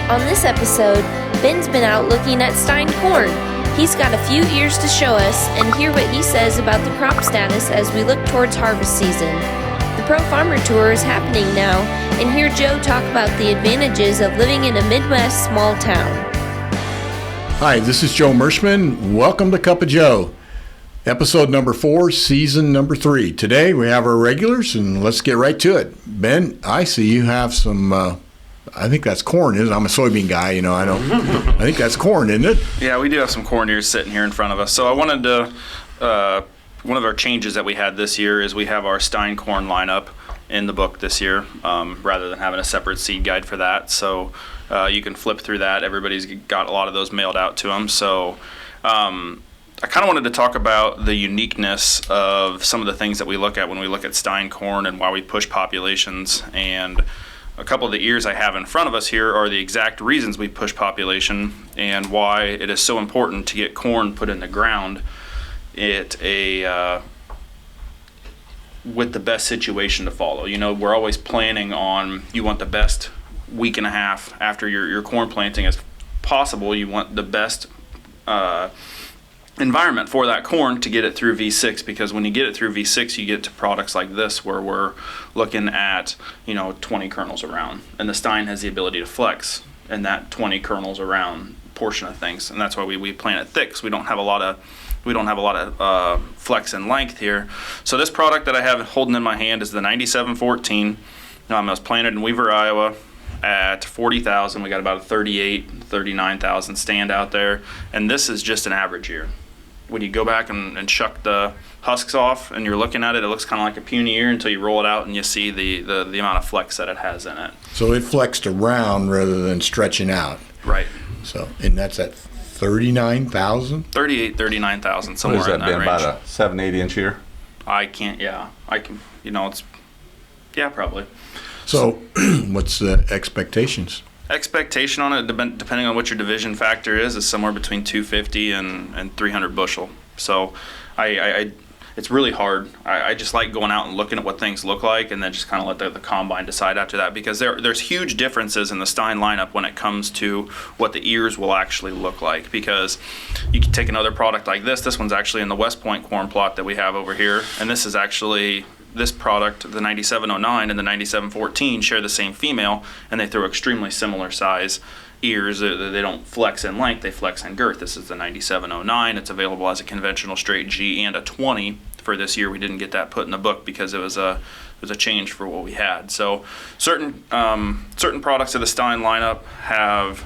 On this episode, Ben's been out looking at Stine corn. He's got a few ears to show us and hear what he says about the crop status as we look towards harvest season. The ProFarmer Tour is happening now, and hear Joe talk about the advantages of living in a Midwest small town. Hi, this is Joe Merschman. Welcome to Cup of Joe. Episode number 4, season number 3. Today we have our regulars, and let's get right to it. Ben, I see you have some, I think that's corn, isn't it? I'm a soybean guy, I don't. I think that's corn, isn't it? Yeah, we do have some corn ears sitting here in front of us. So I wanted to, one of our changes that we had this year is we have our Stine corn lineup in the book this year, rather than having a separate seed guide for that. So you can flip through that. Everybody's got a lot of those mailed out to them. So I kind of wanted to talk about the uniqueness of some of the things that we look at when we look at Stine corn and why we push populations. And a couple of the ears I have in front of us here are the exact reasons we push population and why it is so important to get corn put in the ground with the best situation to follow. We're always planning on, you want the best week and a half after your corn planting as possible. You want the best environment for that corn to get it through V6, because when you get it through V6 you get to products like this where we're looking at 20 kernels around, and the Stine has the ability to flex in that 20 kernels around portion of things, and that's why we plant it thick, so we don't have a lot of flex and length here. So this product that I have holding in my hand is the 9714. It was planted in Weaver, Iowa at 40,000. We got about a 39,000 stand out there, and this is just an average year. When you go back and shuck the husks off and you're looking at it, it looks kind of like a puny ear until you roll it out and you see the amount of flex that it has in it. So it flexed around rather than stretching out. Right. So, and that's at 39,000? 39,000, somewhere in that range. What has that been, about a 7-8 inch ear? I can, probably. So what's the expectations? Expectation on it, depending on what your division factor is somewhere between 250 and 300 bushel. So it's really hard. I just like going out and looking at what things look like and then just kind of let the combine decide after that, because there's huge differences in the Stine lineup when it comes to what the ears will actually look like. Because you can take another product like this one's actually in the West Point corn plot that we have over here, and this is actually, this product, the 9709 and the 9714, share the same female, and they throw extremely similar size ears. They don't flex in length, they flex in girth. This is the 9709. It's available as a conventional straight G and a 20 for this year. We didn't get that put in the book because it was a change for what we had. So certain products of the Stine lineup have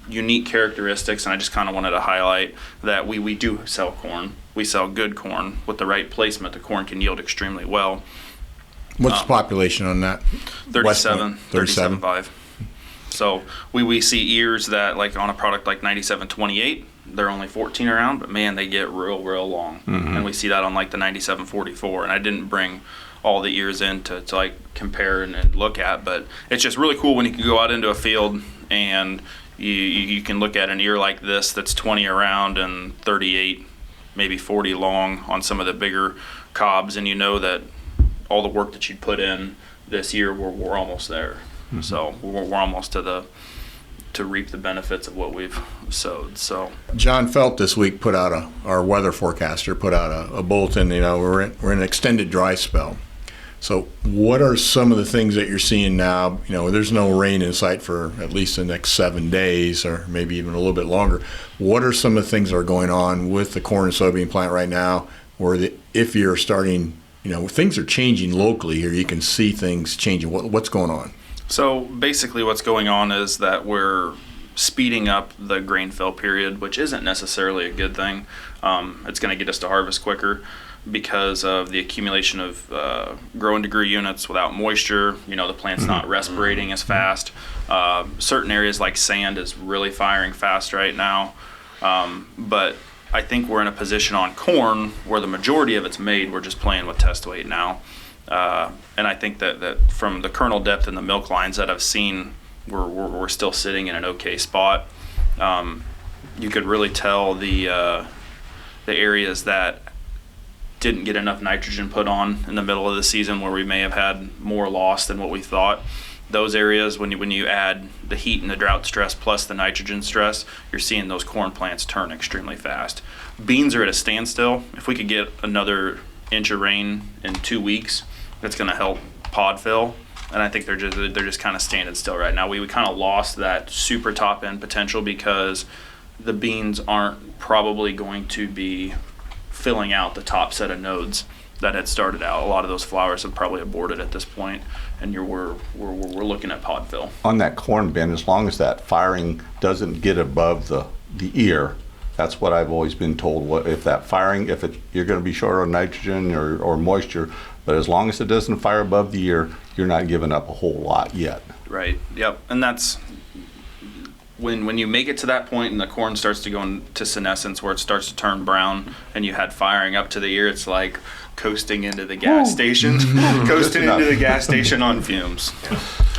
unique characteristics, and I just kind of wanted to highlight that we do sell corn. We sell good corn. With the right placement, the corn can yield extremely well. What's the population on that? 37.5. So we see ears that, like on a product like 9728, they're only 14 around, but man, they get real long. Mm-hmm. And we see that on like the 9744. And I didn't bring all the ears in to like compare and look at, but it's just really cool when you can go out into a field and you can look at an ear like this that's 20 around and 38, maybe 40 long on some of the bigger cobs, and you know that all the work that you'd put in this year, we're almost there. Mm-hmm. So we're almost to reap the benefits of what we've sowed. So John Felt this week put out our weather forecaster put out a bulletin. We're in an extended dry spell. So what are some of the things that you're seeing now? There's no rain in sight for at least the next 7 days, or maybe even a little bit longer. What are some of the things that are going on with the corn and soybean plant right now, where if you're starting, things are changing locally here, you can see things changing. What's going on? So basically what's going on is that we're speeding up the grain fill period, which isn't necessarily a good thing. It's going to get us to harvest quicker because of the accumulation of growing degree units without moisture. The plant's not respirating as fast. Certain areas like sand is really firing fast right now. But I think we're in a position on corn where the majority of it's made. We're just playing with test weight now. And I think that from the kernel depth and the milk lines that I've seen, we're still sitting in an okay spot. You could really tell the areas that didn't get enough nitrogen put on in the middle of the season, where we may have had more loss than what we thought. those areas, when you add the heat and the drought stress plus the nitrogen stress, you're seeing those corn plants turn extremely fast. Beans are at a standstill. If we could get another inch of rain in 2 weeks, that's going to help pod fill. And I think they're just kind of standing still right now. We kind of lost that super top end potential because the beans aren't probably going to be filling out the top set of nodes that had started out. A lot of those flowers have probably aborted at this point, and we're looking at pod fill. On that corn bin, as long as that firing doesn't get above the ear, that's what I've always been told. If that firing, you're going to be short on nitrogen or moisture, but as long as it doesn't fire above the ear, you're not giving up a whole lot yet. Right. Yep. And that's when you make it to that point and the corn starts to go into senescence where it starts to turn brown and you had firing up to the ear, it's like coasting into the gas station, coasting into the gas station on fumes.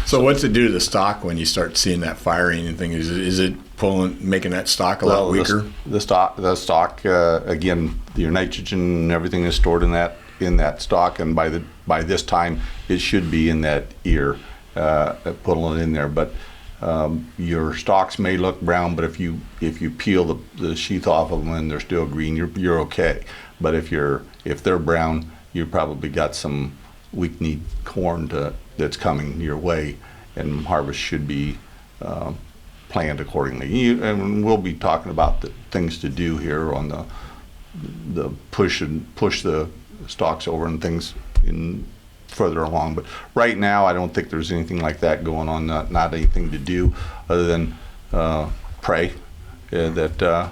So what's it do to the stock when you start seeing that firing and things? Is it making that stock a lot weaker? The stock again, your nitrogen and everything is stored in that stock, and by this time it should be in that ear, pulling it in there. But your stalks may look brown, but if you peel the sheath off of them and they're still green, you're okay. But if they're brown, you probably got some weak-kneed corn that's coming your way, and harvest should be planned accordingly. And we'll be talking about the things to do here on the push the stalks over and things in further along. But right now, I don't think there's anything like that going on. Not anything to do other than pray that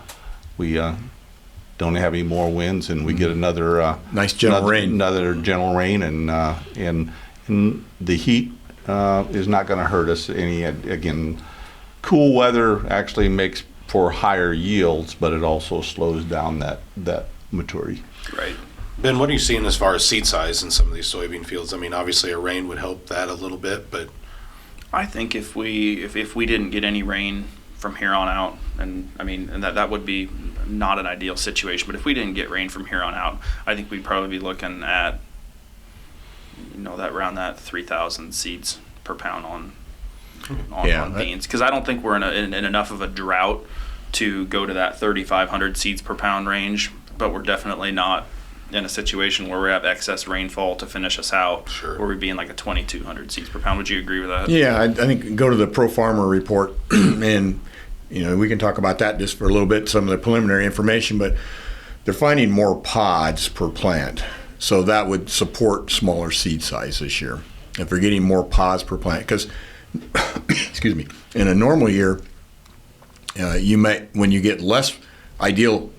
we don't have any more winds and we get another nice gentle rain. Another gentle rain, and the heat is not going to hurt us any. Again, cool weather actually makes for higher yields, but it also slows down that maturity. Right. Ben, what are you seeing as far as seed size in some of these soybean fields? I mean, obviously a rain would help that a little bit, but I think if we didn't get any rain from here on out, and that would be not an ideal situation, but if we didn't get rain from here on out, I think we'd probably be looking at that around that 3,000 seeds per pound on beans, because I don't think we're in enough of a drought to go to that 3,500 seeds per pound range, but we're definitely not in a situation where we have excess rainfall to finish us out, sure, where we'd be in like a 2,200 seeds per pound. Would you agree with that? Yeah, I think go to the ProFarmer report, and we can talk about that just for a little bit, some of the preliminary information, but they're finding more pods per plant, so that would support smaller seed size this year. If we're getting more pods per plant, because excuse me, in a normal year, you might, when you get less ideal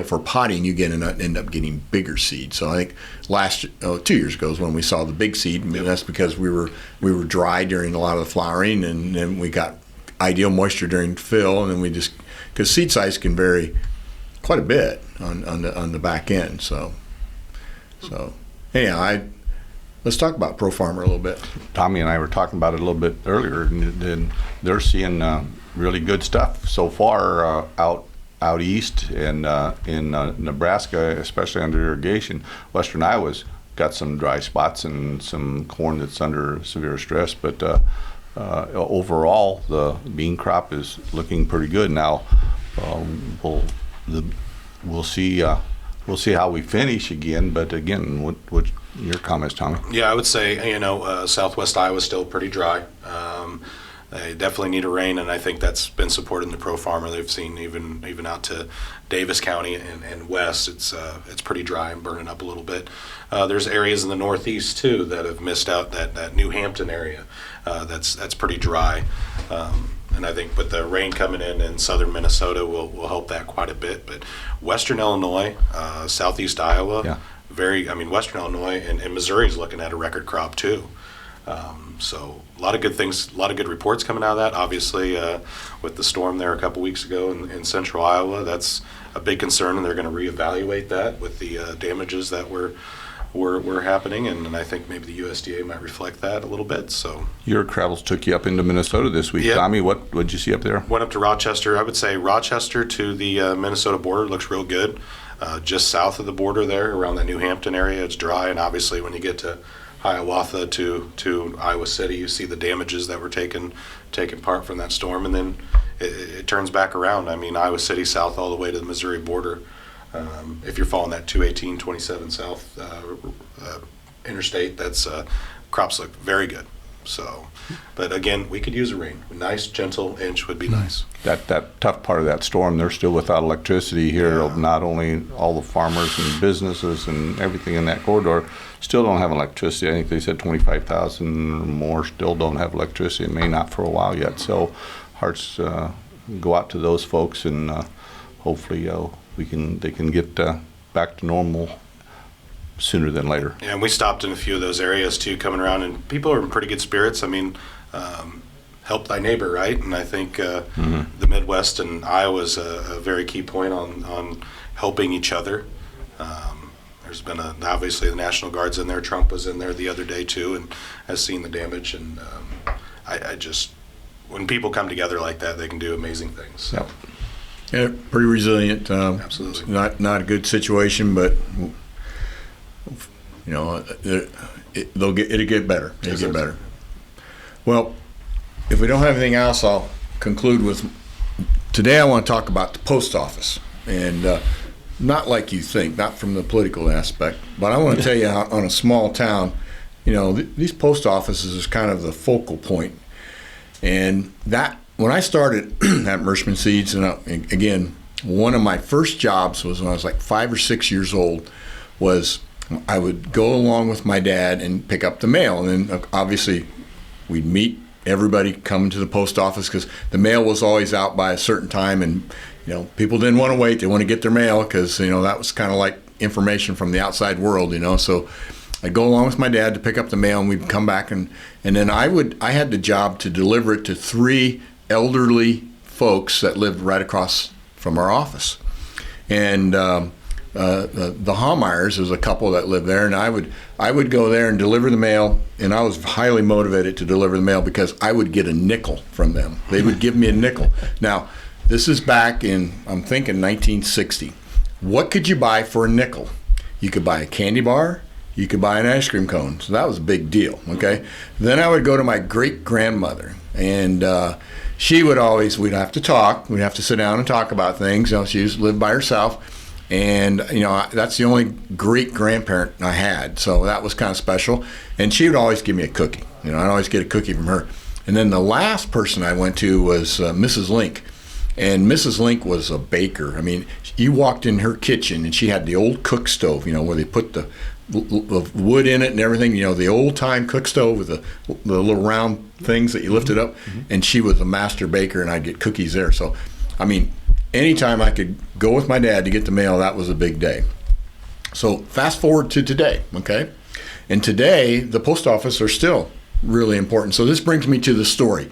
for potting, you end up getting bigger seed. So I think 2 years ago is when we saw the big seed, and that's because we were dry during a lot of the flowering, and then we got ideal moisture during fill, and then because seed size can vary quite a bit on the back end. So anyhow, let's talk about ProFarmer a little bit. Tommy and I were talking about it a little bit earlier, and they're seeing really good stuff so far out east and in Nebraska, especially under irrigation. Western Iowa's got some dry spots and some corn that's under severe stress, but overall the bean crop is looking pretty good. Now we'll see how we finish again. But again, what your comments, Tommy? yeah, I would say Southwest Iowa is still pretty dry. They definitely need a rain, and I think that's been supported in the ProFarmer. They've seen even out to Davis County and west, it's pretty dry and burning up a little bit. There's areas in the northeast too that have missed out. That New Hampton area, that's pretty dry, and I think with the rain coming in southern Minnesota will help that quite a bit. But western Illinois, southeast Iowa, western Illinois and Missouri's looking at a record crop too. So a lot of good things, a lot of good reports coming out of that. Obviously, with the storm there a couple weeks ago in central Iowa, that's a big concern, and they're going to reevaluate that with the damages that were happening, and I think maybe the USDA might reflect that a little bit. So your travels took you up into Minnesota this week, yeah. Tommy. What did you see up there? Went up to Rochester. I would say Rochester to the Minnesota border looks real good. Just south of the border there, around the New Hampton area, it's dry, and obviously when you get to Hiawatha to Iowa City. You see the damages that were taken part from that storm, and then it turns back around. I mean, Iowa City south all the way to the Missouri border. If you're following that 218, 27 south interstate, that's crops look very good. So, but again, we could use a rain. A nice, gentle inch would be nice. That tough part of that storm, they're still without electricity here. Yeah. Not only all the farmers and businesses and everything in that corridor still don't have electricity. I think they said 25,000 or more still don't have electricity, and may not for a while yet. So hearts go out to those folks, and hopefully they can get back to normal sooner than later. Yeah, and we stopped in a few of those areas too, coming around, and people are in pretty good spirits. I mean, help thy neighbor, right? And I think the Midwest and Iowa is a very key point on helping each other. There's been obviously the National Guard's in there. Trump was in there the other day too, and has seen the damage. And I just, when people come together like that, they can do amazing things. So. Yep. Yeah, pretty resilient. Absolutely. Not a good situation, but it'll get better. It'll get better. Well, if we don't have anything else, I'll conclude with today. I want to talk about the post office, and not like you think, not from the political aspect, but I want to tell you how on a small town, these post offices is kind of the focal point, and that. When I started at Mershman Seeds, and again, one of my first jobs was when I was like 5 or 6 years old, was I would go along with my dad and pick up the mail. And then obviously we'd meet everybody coming to the post office because the mail was always out by a certain time, and people didn't want to wait. They want to get their mail because that was kind of like information from the outside world, So I'd go along with my dad to pick up the mail, and we'd come back, and then I had the job to deliver it to 3 elderly folks that lived right across from our office. And the Haumeyers, was a couple that lived there, and I would go there and deliver the mail, and I was highly motivated to deliver the mail because I would get a nickel from them. They would give me a nickel. Now, this is back in, I'm thinking 1960. What could you buy for a nickel? You could buy a candy bar, you could buy an ice cream cone. So that was a big deal, okay? Then I would go to my great-grandmother, and she would always, we'd have to talk. We'd have to sit down and talk about things. She lived by herself. And, that's the only great-grandparent I had. So that was kind of special. And she would always give me a cookie. I'd always get a cookie from her. And then the last person I went to was Mrs. Link. And Mrs. Link was a baker. I mean, you walked in her kitchen, and she had the old cook stove, where they put the wood in it and everything, the old-time cook stove with the little round things that you lifted up. And she was a master baker, and I'd get cookies there. So, I mean, anytime I could go with my dad to get the mail, that was a big day. So fast forward to today, okay? And today, the post office are still really important. So this brings me to the story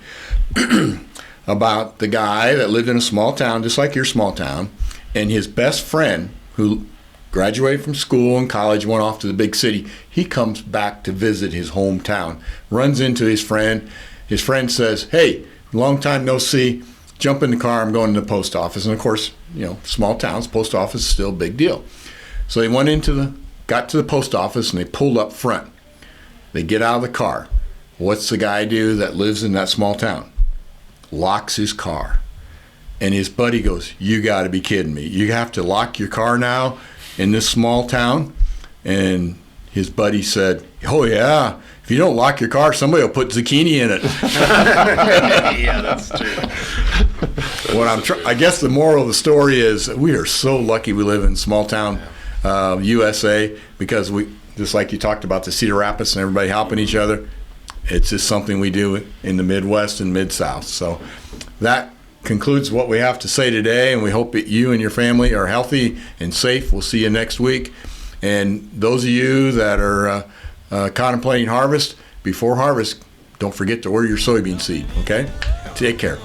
about the guy that lived in a small town, just like your small town, and his best friend who graduated from school and college, went off to the big city. He comes back to visit his hometown, runs into his friend. His friend says, "Hey, long time no see. Jump in the car, I'm going to the post office." And of course, small towns, post office is still a big deal. So they got to the post office, and they pulled up front. They get out of the car. What's the guy do that lives in that small town? Locks his car. And his buddy goes, "You got to be kidding me. You have to lock your car now in this small town?" And his buddy said, "Oh yeah, if you don't lock your car, somebody will put zucchini in it." Yeah, that's true. I guess the moral of the story is we are so lucky we live in small town USA, because we, just like you talked about the Cedar Rapids and everybody helping each other, it's just something we do in the Midwest and Mid-South. So that concludes what we have to say today, and we hope that you and your family are healthy and safe. We'll see you next week. And those of you that are contemplating harvest, before harvest, don't forget to order your soybean seed, okay? Take care.